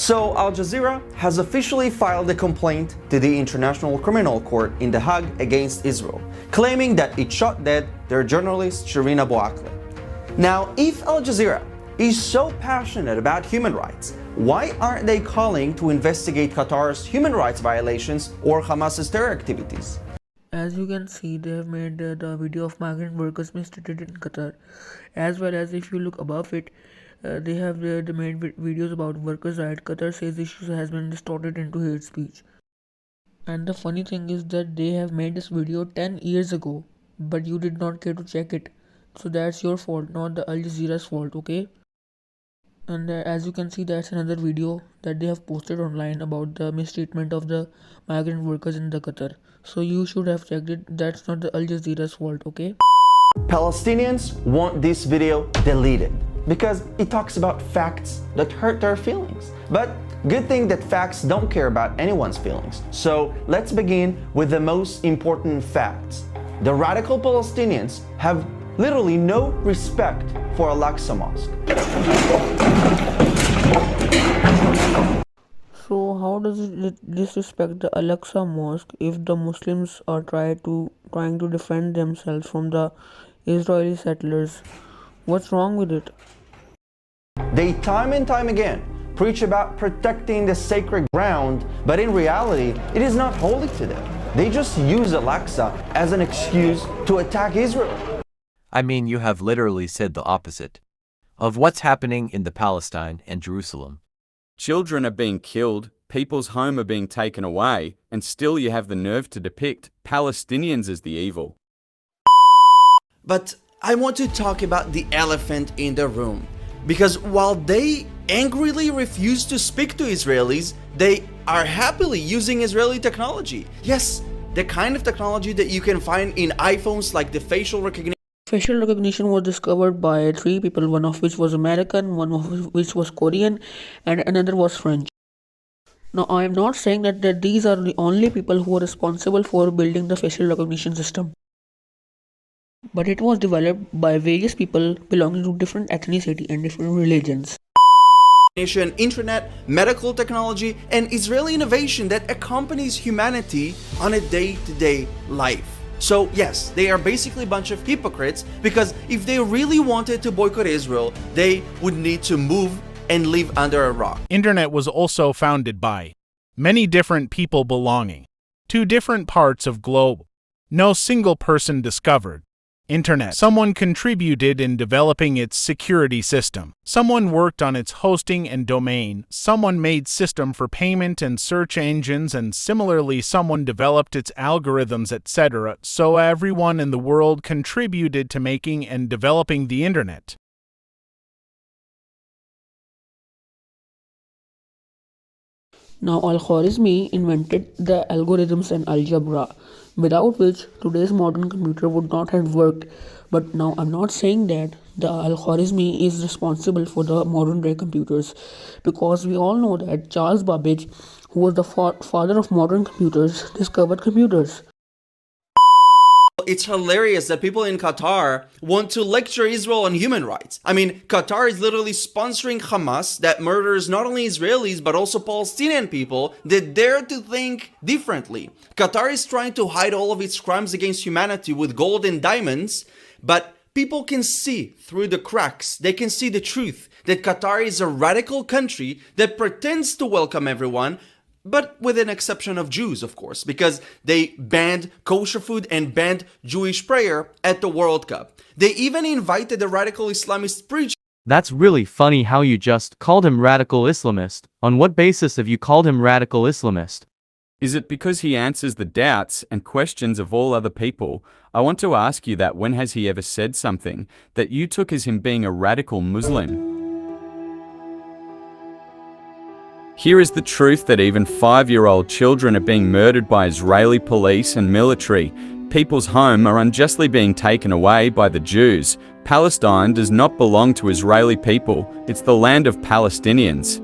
So Al Jazeera has officially filed a complaint to the International Criminal Court in The Hague against Israel, claiming that it shot dead their journalist Shireen Abu Akleh. Now, if Al Jazeera is so passionate about human rights, why aren't they calling to investigate Qatar's human rights violations or Hamas's terror activities? As you can see, they have made the video of migrant workers mistreated in Qatar, as well as if you look above it, they have made videos about workers' rights. Qatar says issues has been distorted into hate speech. And the funny thing is that they have made this video 10 years ago, but you did not care to check it. So that's your fault, not the Al Jazeera's fault, okay? And as you can see, that's another video that they have posted online about the mistreatment of the migrant workers in the Qatar. So you should have checked it. That's not the Al Jazeera's fault, okay? Palestinians want this video deleted because it talks about facts that hurt their feelings. But good thing that facts don't care about anyone's feelings. So let's begin with the most important facts. The radical Palestinians have literally no respect for Al-Aqsa Mosque. So how does it disrespect the Al-Aqsa Mosque if the Muslims are trying to defend themselves from the Israeli settlers? What's wrong with it? They time and time again preach about protecting the sacred ground, but in reality, it is not holy to them. They just use Al-Aqsa as an excuse to attack Israel. I mean, you have literally said the opposite of what's happening in the Palestine and Jerusalem. Children are being killed, people's home are being taken away, and still you have the nerve to depict Palestinians as the evil. But I want to talk about the elephant in the room. Because while they angrily refuse to speak to Israelis, they are happily using Israeli technology. Yes, the kind of technology that you can find in iPhones, like the facial recognition. Facial recognition was discovered by 3 people, one of which was American, one of which was Korean, and another was French. Now, I am not saying that these are the only people who are responsible for building the facial recognition system. But it was developed by various people belonging to different ethnicity and different religions. Internet, medical technology, and Israeli innovation that accompanies humanity on a day-to-day life. So yes, they are basically a bunch of hypocrites, because if they really wanted to boycott Israel, they would need to move and live under a rock. Internet was also founded by many different people belonging to different parts of globe. No single person discovered Internet. Someone contributed in developing its security system. Someone worked on its hosting and domain. Someone made system for payment and search engines, and similarly someone developed its algorithms, etc. So everyone in the world contributed to making and developing the Internet. Now, Al-Khwarizmi invented the algorithms and algebra, without which today's modern computer would not have worked. But now I'm not saying that the Al-Khwarizmi is responsible for the modern day computers, because we all know that Charles Babbage, who was the father of modern computers, discovered computers. It's hilarious that people in Qatar want to lecture Israel on human rights. I mean, Qatar is literally sponsoring Hamas that murders not only Israelis but also Palestinian people that dare to think differently. Qatar is trying to hide all of its crimes against humanity with gold and diamonds, but people can see through the cracks. They can see the truth that Qatar is a radical country that pretends to welcome everyone, but with an exception of Jews, of course, because they banned kosher food and banned Jewish prayer at the World Cup. They even invited a radical Islamist preacher. That's really funny how you just called him radical Islamist. On what basis have you called him radical Islamist? Is it because he answers the doubts and questions of all other people? I want to ask you that when has he ever said something that you took as him being a radical Muslim? Here is the truth that even 5-year-old children are being murdered by Israeli police and military. People's homes are unjustly being taken away by the Jews. Palestine does not belong to Israeli people. It's the land of Palestinians.